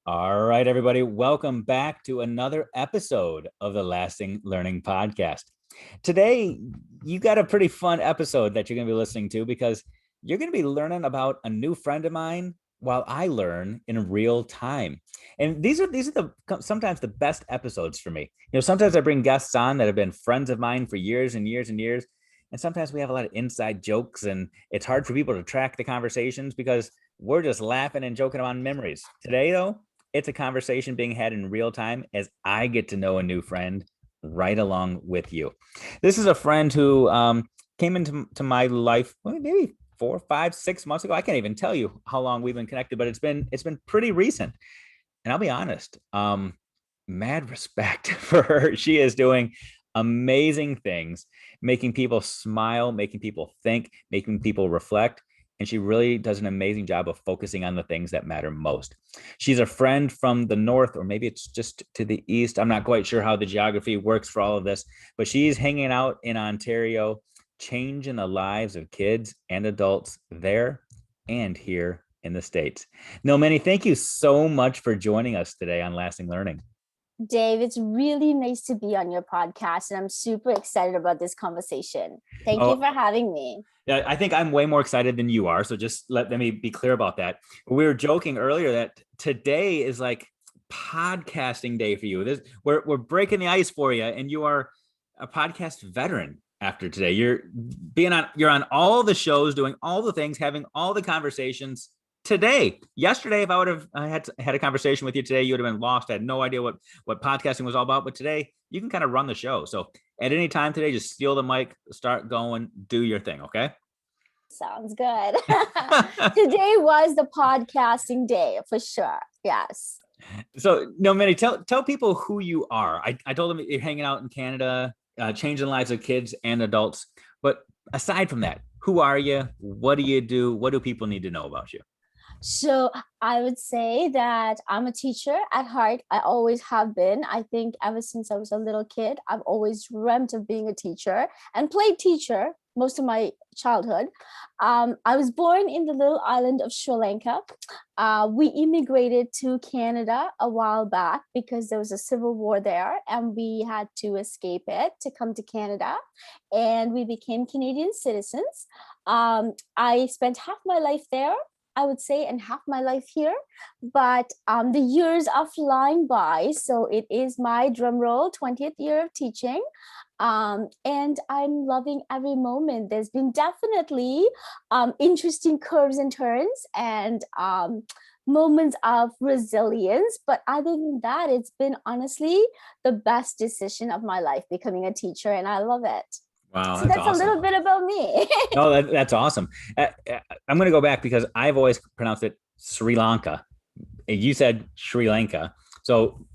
All right, everybody, welcome back to another episode of the Lasting Learning Podcast. Today, you got a pretty fun episode that you're going to be listening to because you're going to be learning about a new friend of mine while I learn in real time. And these are sometimes the best episodes for me. Sometimes I bring guests on that have been friends of mine for years and years and years. And sometimes we have a lot of inside jokes, and it's hard for people to track the conversations because we're just laughing and joking on memories. Today, though, it's a conversation being had in real time as I get to know a new friend right along with you. This is a friend who came into my life maybe 4, 5, 6 months ago. I can't even tell you how long we've been connected, but it's been pretty recent. And I'll be honest, mad respect for her. She is doing amazing things, making people smile, making people think, making people reflect. And she really does an amazing job of focusing on the things that matter most. She's a friend from the north, or maybe it's just to the east. I'm not quite sure how the geography works for all of this, but she's hanging out in Ontario, changing the lives of kids and adults there and here in the States. Nilmini, thank you so much for joining us today on Lasting Learning. Dave, it's really nice to be on your podcast, and I'm super excited about this conversation. Thank you for having me. Yeah, I think I'm way more excited than you are. So just let me be clear about that. We were joking earlier that today is like podcasting day for you. We're breaking the ice for you, and you are a podcast veteran after today. You're on all the shows, doing all the things, having all the conversations. Today, yesterday, if I would have had a conversation with you today, you would have been lost. I had no idea what podcasting was all about. But today, you can kind of run the show. So at any time today, just steal the mic, start going, do your thing. Okay. Sounds good. Today was the podcasting day for sure. Yes. So, Nilmini, tell people who you are. I told them you're hanging out in Canada, changing the lives of kids and adults. But aside from that, who are you? What do you do? What do people need to know about you? So I would say that I'm a teacher at heart. I always have been. I think ever since I was a little kid, I've always dreamt of being a teacher and played teacher most of my childhood. I was born in the little island of Sri Lanka. We immigrated to Canada a while back because there was a civil war there, and we had to escape it to come to Canada, and we became Canadian citizens. I spent half my life there, I would say, and half my life here, but the years are flying by. So it is my drum roll 20th year of teaching. And I'm loving every moment. There's been definitely interesting curves and turns and moments of resilience. But other than that, it's been honestly the best decision of my life, becoming a teacher, and I love it. Wow, so that's awesome. A little bit about me. No, that's awesome. I'm going to go back because I've always pronounced it Sri Lanka. You said Sri Lanka, so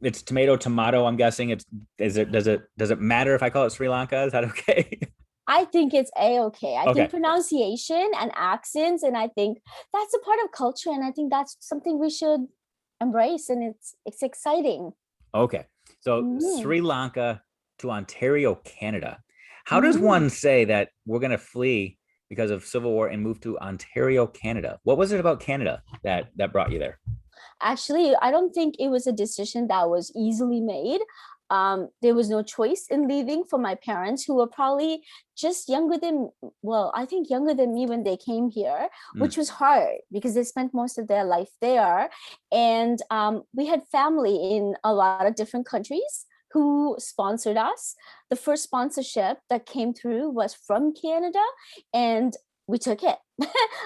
it's tomato. I'm guessing does it matter if I call it Sri Lanka? Is that okay? I think it's a-okay. I think pronunciation and accents, and I think that's a part of culture, and I think that's something we should embrace, and it's exciting. Okay, so Sri Lanka to Ontario, Canada. How does one say that we're going to flee because of civil war and move to Ontario, Canada? What was it about Canada that brought you there? Actually, I don't think it was a decision that was easily made. There was no choice in leaving for my parents, who were probably just younger than me when they came here, which was hard because they spent most of their life there. And we had family in a lot of different countries who sponsored us. The first sponsorship that came through was from Canada, and we took it.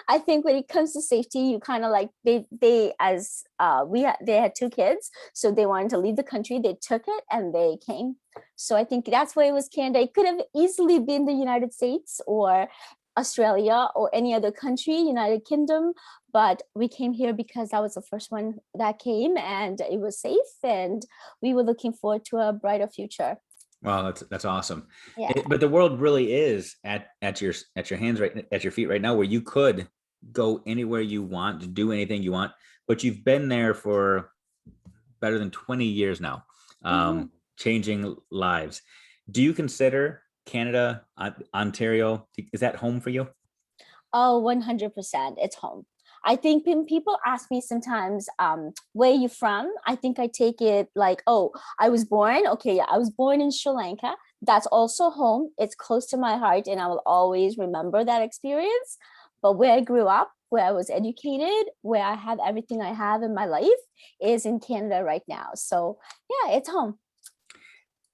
I think when it comes to safety, you kind of like they had 2 kids, so they wanted to leave the country. They took it and they came. So I think that's why it was Canada. It could have easily been the United States or Australia or any other country, United Kingdom, but we came here because that was the first one that came, and it was safe, and we were looking forward to a brighter future. Wow, that's awesome. Yeah. But the world really is at your hands, right at your feet right now, where you could go anywhere you want, to do anything you want, but you've been there for better than 20 years now, changing lives. Do you consider Canada, Ontario, is that home for you? Oh, 100%. It's home. I think when people ask me sometimes, where are you from? I think I take it like, oh, I was born. Okay, yeah, I was born in Sri Lanka. That's also home. It's close to my heart, and I will always remember that experience. But where I grew up, where I was educated, where I have everything I have in my life is in Canada right now. So yeah, it's home.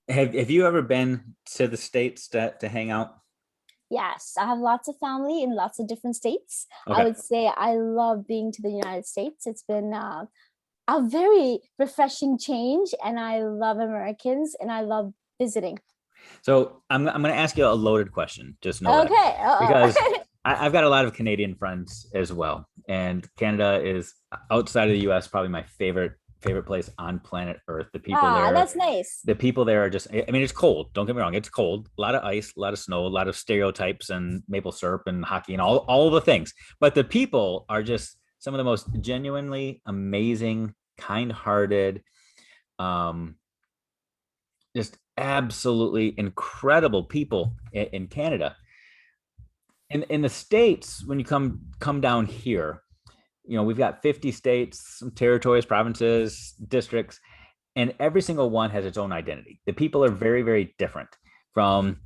Have you ever been to the States to hang out? Yes, I have lots of family in lots of different states. I Okay. would say I love being to the United States. It's been a very refreshing change, and I love Americans and I love visiting. So I'm going to ask you a loaded question. Just know that Okay. because I've got a lot of Canadian friends as well, and Canada is outside of the U.S. probably my favorite place on planet Earth. That's nice. The people there are just. I mean, it's cold. Don't get me wrong. It's cold. A lot of ice, a lot of snow, a lot of stereotypes and maple syrup and hockey and all the things. But the people are just some of the most genuinely amazing, kind-hearted, um, just absolutely incredible people in Canada. In the States, when you come down here, we've got 50 states, some territories, provinces, districts, and every single one has its own identity. The people are very, very different, from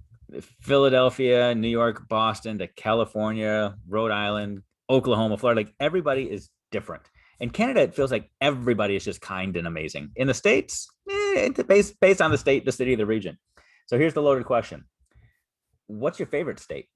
Philadelphia, New York, Boston to California, Rhode Island, Oklahoma, Florida. Like, everybody is different. In Canada, it feels like everybody is just kind and amazing. In the States, based on the state, the city, the region. So here's the loaded question. What's your favorite state?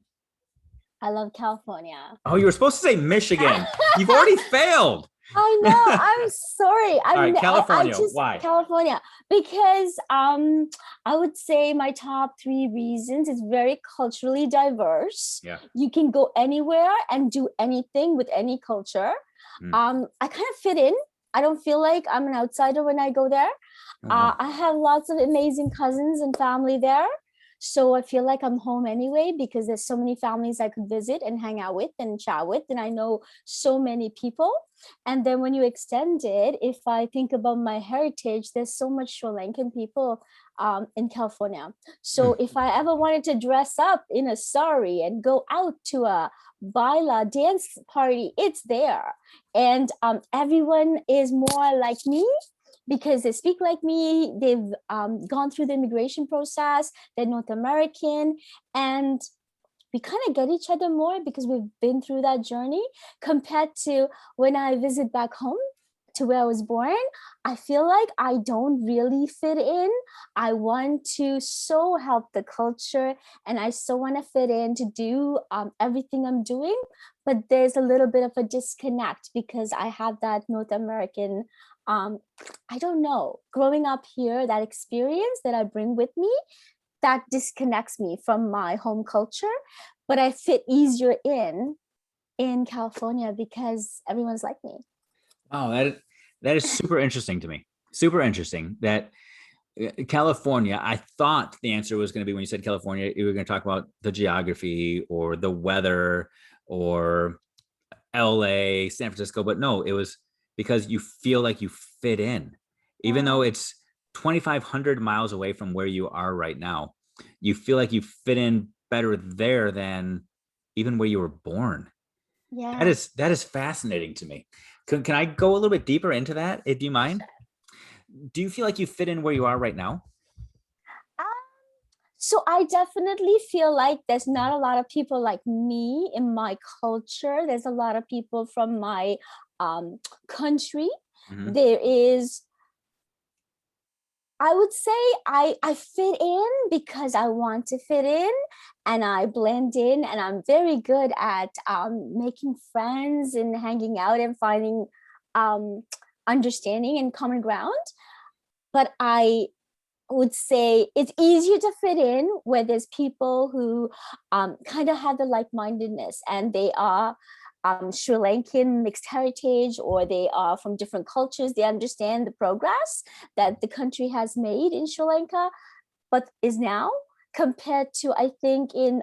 I love California. Oh, you were supposed to say Michigan. You've already failed. I know. I'm sorry. All right, I California. just Why? California because I would say my top three reasons is very culturally diverse. Yeah. You can go anywhere and do anything with any culture. I kind of fit in. I don't feel like I'm an outsider when I go there. I have lots of amazing cousins and family there. So I feel like I'm home anyway because there's so many families I could visit and hang out with and chat with. And I know so many people. And then when you extend it, if I think about my heritage, there's so much Sri Lankan people in California. So if I ever wanted to dress up in a sari and go out to a baila dance party, it's there. And everyone is more like me because they speak like me. They've gone through the immigration process. They're North American. And we kind of get each other more because we've been through that journey compared to when I visit back home to where I was born. I feel like I don't really fit in. I want to so help the culture and I so want to fit in to do everything I'm doing. But there's a little bit of a disconnect because I have that North American, I don't know, growing up here, that experience that I bring with me that disconnects me from my home culture, but I fit easier in California because everyone's like me. Oh, that is super interesting to me. Super interesting that California. I thought the answer was going to be, when you said California, you were going to talk about the geography or the weather or LA, San Francisco, but no, it was because you feel like you fit in, even though it's 2,500 miles away from where you are right now. You feel like you fit in better there than even where you were born. Yeah. That is fascinating to me. Can I go a little bit deeper into that? Do you mind? Do you feel like you fit in where you are right now? Um, so I definitely feel like there's not a lot of people like me in my culture. There's a lot of people from my country. Mm-hmm. There is, I would say I fit in because I want to fit in and I blend in and I'm very good at making friends and hanging out and finding um, understanding and common ground. But I would say it's easier to fit in where there's people who kind of have the like-mindedness and they are Sri Lankan mixed heritage or they are from different cultures. They understand the progress that the country has made in Sri Lanka, but is now compared to I think in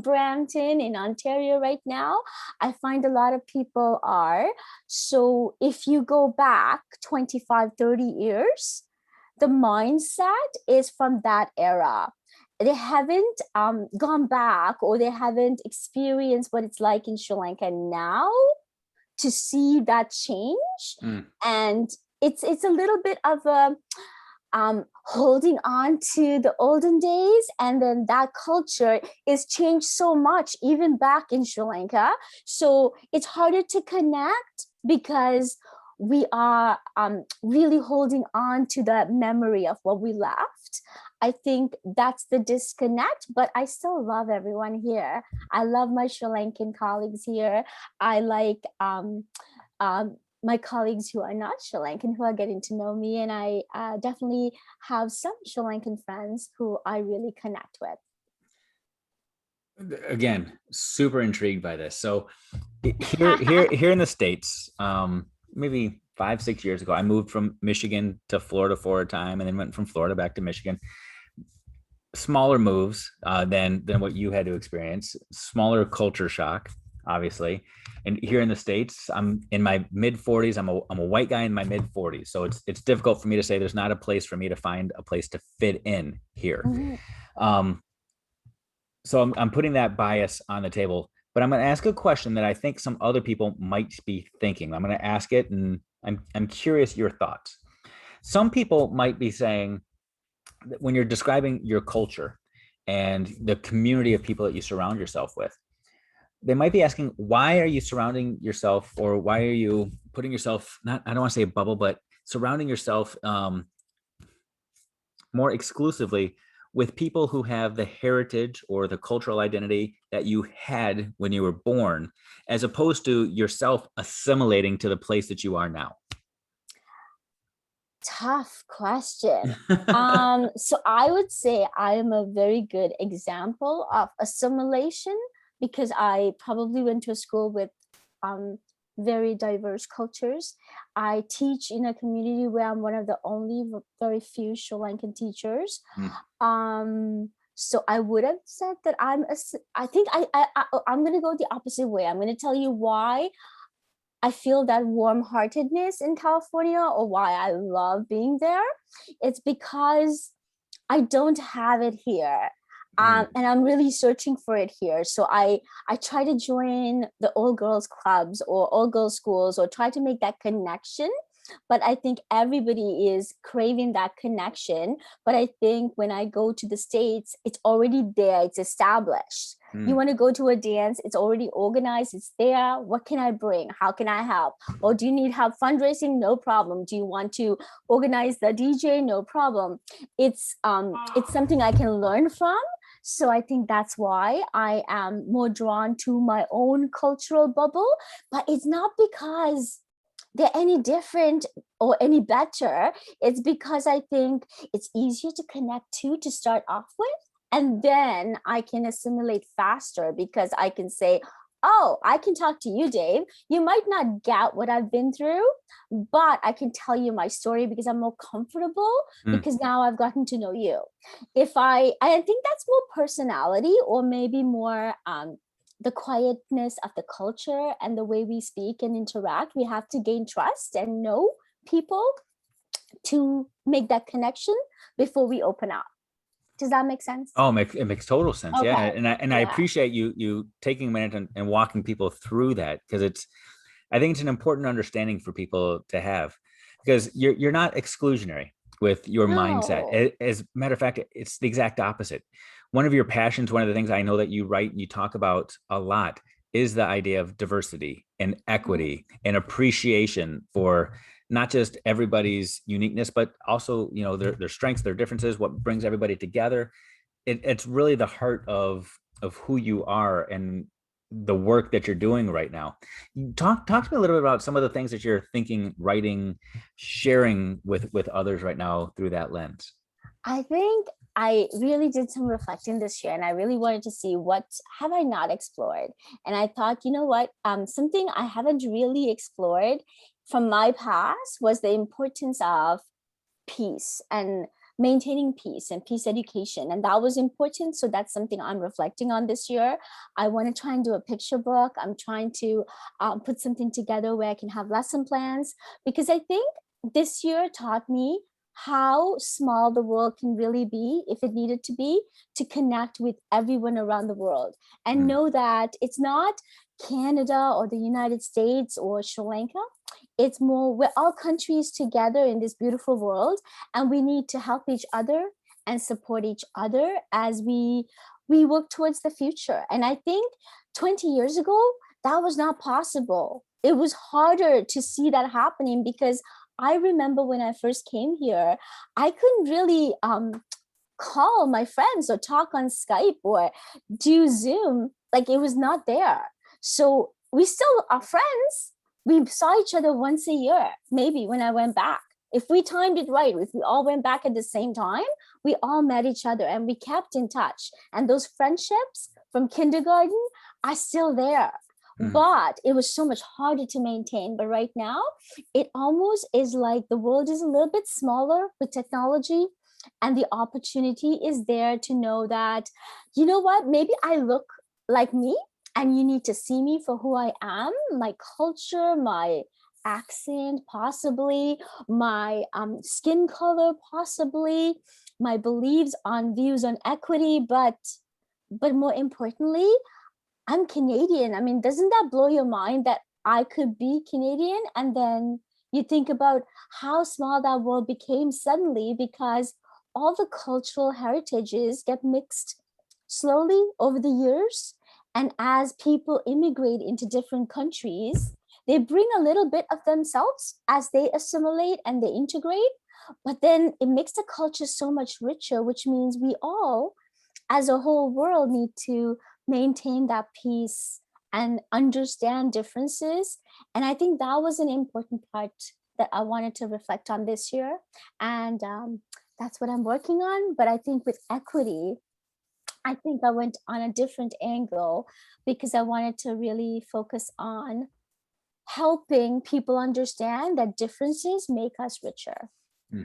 Brampton in Ontario right now. I find a lot of people are. So if you go back 25, 30 years, the mindset is from that era. They haven't gone back or they haven't experienced what it's like in Sri Lanka now to see that change. Mm. And it's a little bit of a holding on to the olden days, and then that culture is changed so much even back in Sri Lanka, so it's harder to connect because we are really holding on to the memory of what we left. I think that's the disconnect, but I still love everyone here. I love my Sri Lankan colleagues here. I like my colleagues who are not Sri Lankan, who are getting to know me. And I definitely have some Sri Lankan friends who I really connect with. Again, super intrigued by this. So here in the States, maybe 5-6 years ago, I moved from Michigan to Florida for a time, and then went from Florida back to Michigan. Smaller moves than what you had to experience, smaller culture shock, obviously. And here in the States, I'm in my mid 40s. I'm a white guy in my mid 40s. So it's difficult for me to say there's not a place for me to find a place to fit in here. Mhm. So I'm putting that bias on the table, but I'm going to ask a question that I think some other people might be thinking. I'm going to ask it, and I'm curious your thoughts. Some people might be saying that when you're describing your culture and the community of people that you surround yourself with, they might be asking, why are you surrounding yourself, or why are you putting yourself, not, I don't want to say a bubble, but surrounding yourself more exclusively with people who have the heritage or the cultural identity that you had when you were born, as opposed to yourself assimilating to the place that you are now? Tough question. So I would say I am a very good example of assimilation because I probably went to a school with very diverse cultures. I teach in a community where I'm one of the only very few Sri Lankan teachers. So I would have said that I think I'm going to go the opposite way. I'm going to tell you why I feel that warm-heartedness in California, or why I love being there. It's because I don't have it here. And I'm really searching for it here. So I try to join the all girls clubs or all girls schools, or try to make that connection. But I think everybody is craving that connection. But I think when I go to the States, it's already there, it's established. You want to go to a dance, it's already organized, it's there. What can I bring? How can I help? Or do you need help fundraising? No problem. Do you want to organize the DJ? No problem. It's something I can learn from. So I think that's why I am more drawn to my own cultural bubble. But it's not because they're any different or any better. It's because I think it's easier to connect to start off with. And then I can assimilate faster because I can say, oh, I can talk to you, Dave. You might not get what I've been through, but I can tell you my story because I'm more comfortable, because now I've gotten to know you. I think that's more personality, or maybe more the quietness of the culture and the way we speak and interact. We have to gain trust and know people to make that connection before we open up. Does that make sense? Oh, it makes total sense. Okay. Yeah. And I appreciate you taking a minute and walking people through that, because I think it's an important understanding for people to have, because you're not exclusionary with your mindset. No. As a matter of fact, it's the exact opposite. One of your passions, one of the things I know that you write and you talk about a lot, is the idea of diversity and equity and appreciation for not just everybody's uniqueness, but also, their strengths, their differences, what brings everybody together. It's really the heart of who you are and the work that you're doing right now. Talk to me a little bit about some of the things that you're thinking, writing, sharing with others right now through that lens. I think I really did some reflecting this year, and I really wanted to see what have I not explored. And I thought, you know what, something I haven't really explored from my past was the importance of peace and maintaining peace and peace education. And that was important. So that's something I'm reflecting on this year. I want to try and do a picture book. I'm trying to put something together where I can have lesson plans, because I think this year taught me how small the world can really be, if it needed to be, to connect with everyone around the world, and know that it's not Canada or the United States or Sri Lanka. It's more, we're all countries together in this beautiful world, and we need to help each other and support each other as we work towards the future. And I think 20 years ago, that was not possible. It was harder to see that happening because I remember when I first came here, I couldn't really call my friends or talk on Skype or do Zoom. Like, it was not there. So we still are friends. We saw each other once a year, maybe when I went back. If we timed it right, if we all went back at the same time, we all met each other and we kept in touch. And those friendships from kindergarten are still there. But it was so much harder to maintain. But right now, it almost is like the world is a little bit smaller with technology, and the opportunity is there to know that, you know what, maybe I look like me and you need to see me for who I am, my culture, my accent, possibly my skin color, possibly my beliefs on views on equity, but more importantly, I'm Canadian. I mean, doesn't that blow your mind that I could be Canadian? And then you think about how small that world became suddenly because all the cultural heritages get mixed slowly over the years. And as people immigrate into different countries, they bring a little bit of themselves as they assimilate and they integrate. But then it makes the culture so much richer, which means we all, as a whole world, need to maintain that peace and understand differences. And I think that was an important part that I wanted to reflect on this year. And that's what I'm working on. But I think with equity, I think I went on a different angle because I wanted to really focus on helping people understand that differences make us richer.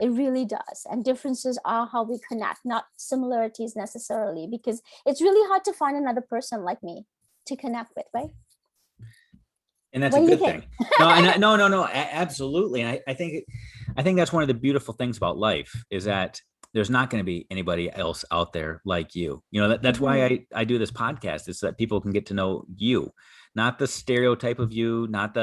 It really does. And differences are how we connect, not similarities necessarily, because it's really hard to find another person like me to connect with, right? And that's What a do you good think? thing. No, absolutely. And I think that's one of the beautiful things about life is that there's not going to be anybody else out there like you. You know, that's why I do this podcast, is so that people can get to know you, not the stereotype of you, not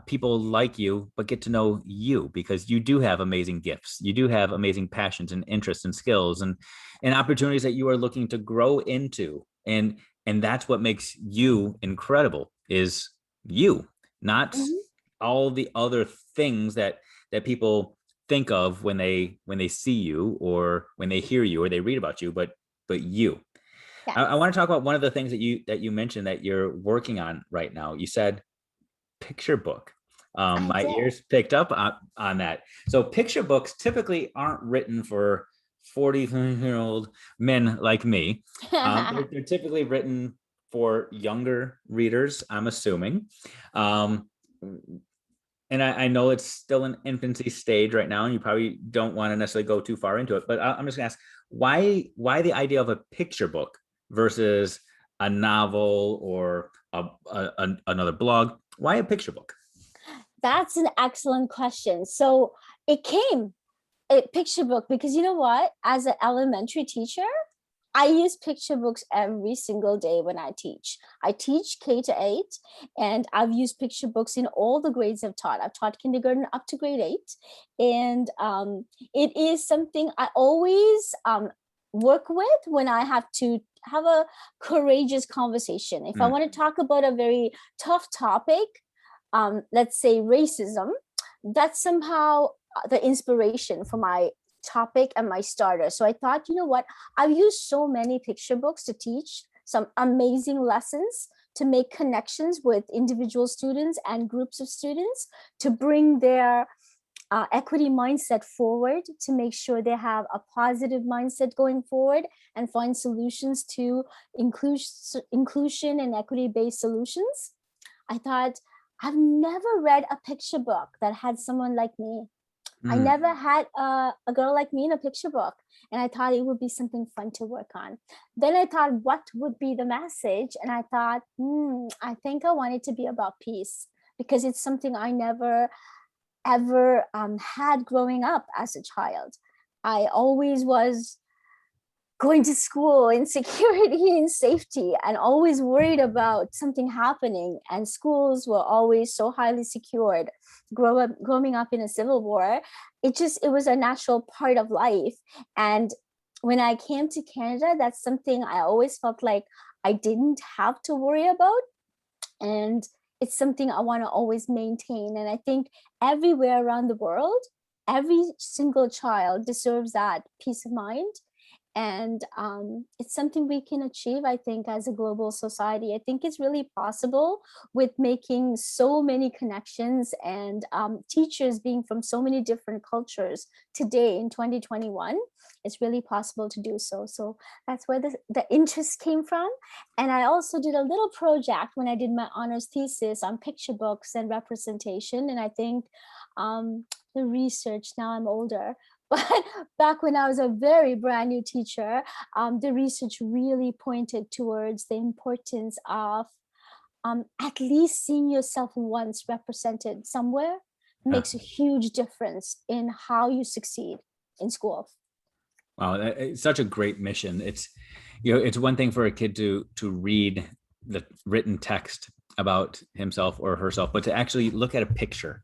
people like you, but get to know you, because you do have amazing gifts. You do have amazing passions and interests and skills and opportunities that you are looking to grow into. And that's what makes you incredible, is you, not Mhm. all the other things that people think of when they see you or when they hear you or they read about you, but you. I Yes, want to talk about one of the things that you mentioned that you're working on right now. You said picture book. I My did. ears picked up on that. So picture books typically aren't written for 40-year-old men like me. They're typically written for younger readers, I'm assuming. Um, and I know it's still an infancy stage right now, and you probably don't want to necessarily go too far into it. But I'm just gonna ask, why the idea of a picture book versus a novel or another blog? Why a picture book? That's an excellent question. So it came a picture book because you know what? As an elementary teacher, I use picture books every single day when I teach. I teach K-8, and I've used picture books in all the grades I've taught. I've taught kindergarten up to grade 8. And it is something I always work with when I have to have a courageous conversation. If I want to talk about a very tough topic, let's say racism, that's somehow the inspiration for my topic and my starter. So I thought, you know what, I've used so many picture books to teach some amazing lessons, to make connections with individual students and groups of students, to bring their equity mindset forward, to make sure they have a positive mindset going forward and find solutions to inclusion and equity-based solutions. I thought, I've never read a picture book that had someone like me. I never had a girl like me in a picture book. And I thought it would be something fun to work on. Then I thought, what would be the message? And I thought, I think I want it to be about peace, because it's something I never ever had growing up as a child. I always was going to school in security and safety and always worried about something happening. And schools were always so highly secured. Growing up in a civil war, it was a natural part of life. And when I came to Canada, that's something I always felt like I didn't have to worry about. And it's something I want to always maintain. And I think everywhere around the world, every single child deserves that peace of mind. And it's something we can achieve, I think, as a global society. I think it's really possible with making so many connections and teachers being from so many different cultures today in 2021. It's really possible to do so. So that's where the interest came from. And I also did a little project when I did my honors thesis on picture books and representation. And I think the research, now I'm older, but back when I was a very brand new teacher, the research really pointed towards the importance of at least seeing yourself once represented somewhere makes a huge difference in how you succeed in school. Wow, it's such a great mission. It's, it's one thing for a kid to read the written text about himself or herself, but to actually look at a picture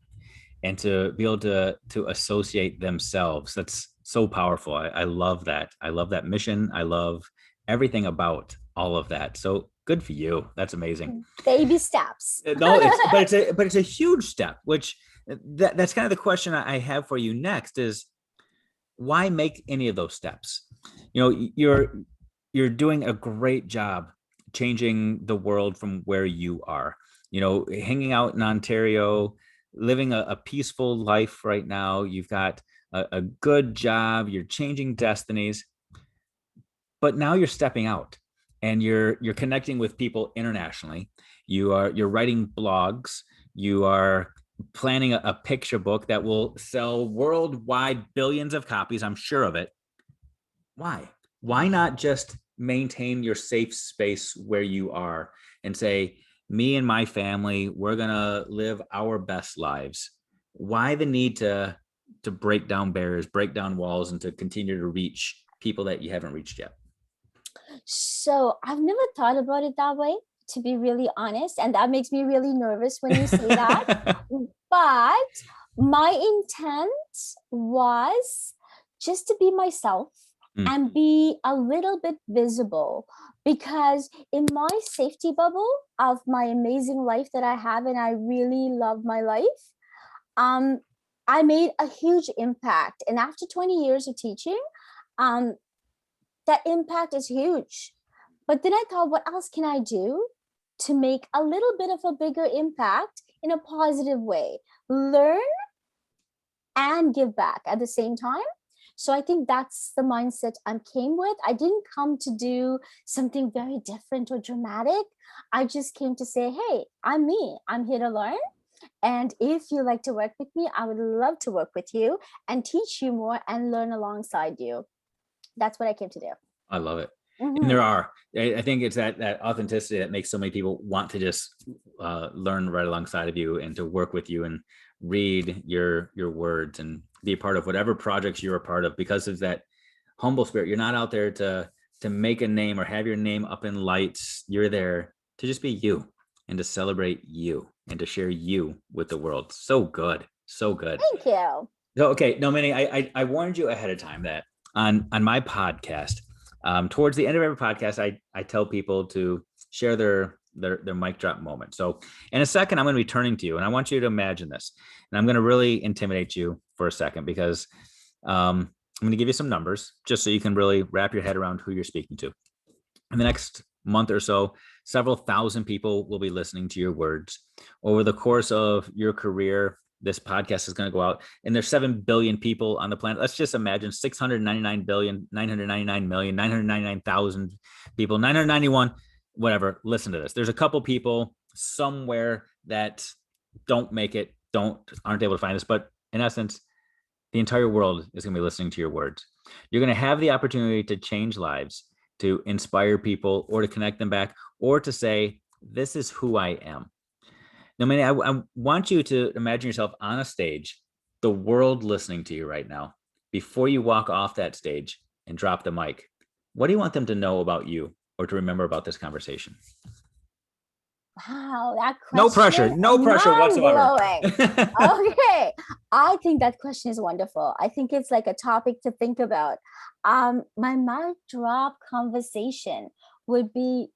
and to be able to associate themselves. That's so powerful. I love that. I love that mission. I love everything about all of that. So good for you. That's amazing. Baby steps. No, but it's a huge step, which that's kind of the question I have for you next is, why make any of those steps? You're doing a great job changing the world from where you are, hanging out in Ontario, living a peaceful life right now. You've got a good job, you're changing destinies, but now you're stepping out and you're connecting with people internationally. You're writing blogs, you are planning a picture book that will sell worldwide billions of copies, I'm sure of it. Why not just maintain your safe space where you are and say, me and my family, we're gonna live our best lives? Why the need to break down barriers, break down walls, and to continue to reach people that you haven't reached yet? So I've never thought about it that way, to be really honest. And that makes me really nervous when you say that. But my intent was just to be myself and be a little bit visible, because in my safety bubble of my amazing life that I have, and I really love my life, I made a huge impact. And after 20 years of teaching, that impact is huge. But then I thought, what else can I do to make a little bit of a bigger impact in a positive way? Learn and give back at the same time. So I think that's the mindset I came with. I didn't come to do something very different or dramatic. I just came to say, hey, I'm me. I'm here to learn. And if you like to work with me, I would love to work with you and teach you more and learn alongside you. That's what I came to do. I love it. And I think it's that authenticity that makes so many people want to just learn right alongside of you and to work with you and read your words and be a part of whatever projects you're a part of, because of that humble spirit. You're not out there to make a name or have your name up in lights. You're there to just be you and to celebrate you and to share you with the world. So good. So good. Thank you. So, okay. No, Minnie, I warned you ahead of time that on my podcast, towards the end of every podcast, I tell people to share their mic drop moment. So in a second, I'm going to be turning to you and I want you to imagine this. And I'm going to really intimidate you for a second, because I'm going to give you some numbers just so you can really wrap your head around who you're speaking to. In the next month or so, several thousand people will be listening to your words. Over the course of your career, this podcast is going to go out, and there's 7 billion people on the planet. Let's just imagine 699,999,999,000 people, 991, whatever, listen to this. There's a couple people somewhere that don't make it, aren't able to find this, but in essence, the entire world is going to be listening to your words. You're going to have the opportunity to change lives, to inspire people, or to connect them back, or to say, this is who I am. Now, Manny, I want you to imagine yourself on a stage, the world listening to you right now. Before you walk off that stage and drop the mic, what do you want them to know about you or to remember about this conversation? Wow, that No pressure, question, no pressure mind whatsoever. blowing. Okay, I think that question is wonderful. I think it's like a topic to think about. My mic drop conversation would be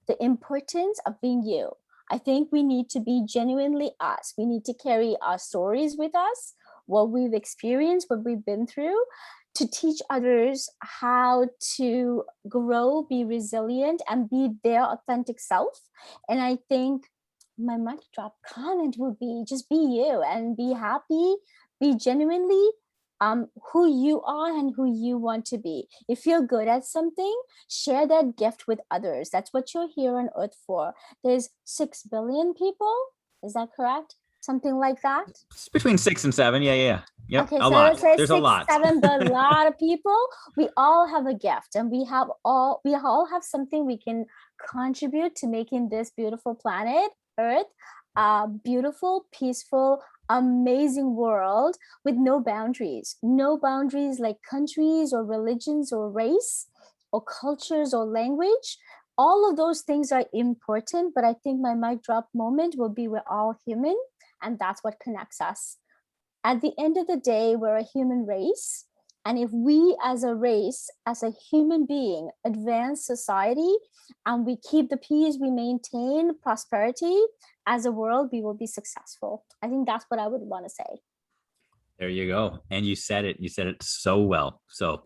the importance of being you. I think we need to be genuinely us. We need to carry our stories with us, what we've experienced, what we've been through, to teach others how to grow, be resilient, and be their authentic self. And I think my mic drop comment would be just be you and be happy, be genuinely who you are and who you want to be. If you're good at something, share that gift with others. That's what you're here on earth for. There's 6 billion people. Is that correct? Something like that. It's between 6 and 7. Yeah, yeah. Yep. Okay, A so lot. let's say There's a 6, lot. 7, but a lot of people. We all have a gift, and we all have something we can contribute to making this beautiful planet, Earth, a beautiful, peaceful, amazing world with no boundaries. No boundaries like countries or religions or race or cultures or language. All of those things are important, but I think my mic drop moment will be we're all human, and that's what connects us. At the end of the day, we're a human race. And if we as a race, as a human being, advance society and we keep the peace, we maintain prosperity as a world, we will be successful. I think that's what I would want to say. There you go. And you said it. You said it so well. So,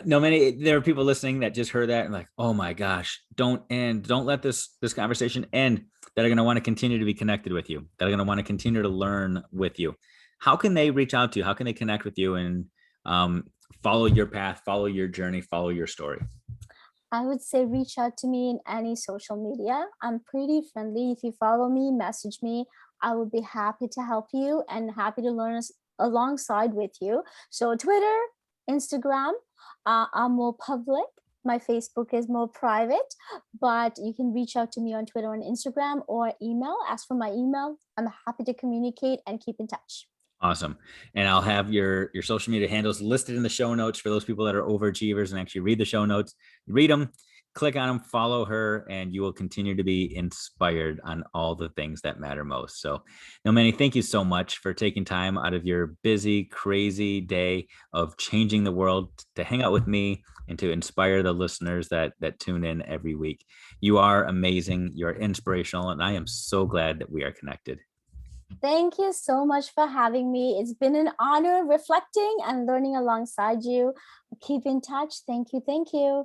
no, many there are people listening that just heard that and like, oh my gosh, don't end. Don't let this conversation end. That are going to want to continue to be connected with you. That are going to want to continue to learn with you. How can they reach out to you? How can they connect with you and um, follow your path, follow your journey, follow your story? I would say reach out to me in any social media. I'm pretty friendly. If you follow me, message me. I would be happy to help you and happy to learn alongside with you. So Twitter, Instagram, I'm more public. My Facebook is more private, but you can reach out to me on Twitter and Instagram or email. Ask for my email. I'm happy to communicate and keep in touch. Awesome. And I'll have your social media handles listed in the show notes for those people that are overachievers and actually read the show notes. Read them, click on them, follow her, and you will continue to be inspired on all the things that matter most. So, Nilmini, thank you so much for taking time out of your busy, crazy day of changing the world to hang out with me and to inspire the listeners that tune in every week. You are amazing. You're inspirational, and I am so glad that we are connected. Thank you so much for having me. It's been an honor reflecting and learning alongside you. Keep in touch. Thank you. Thank you.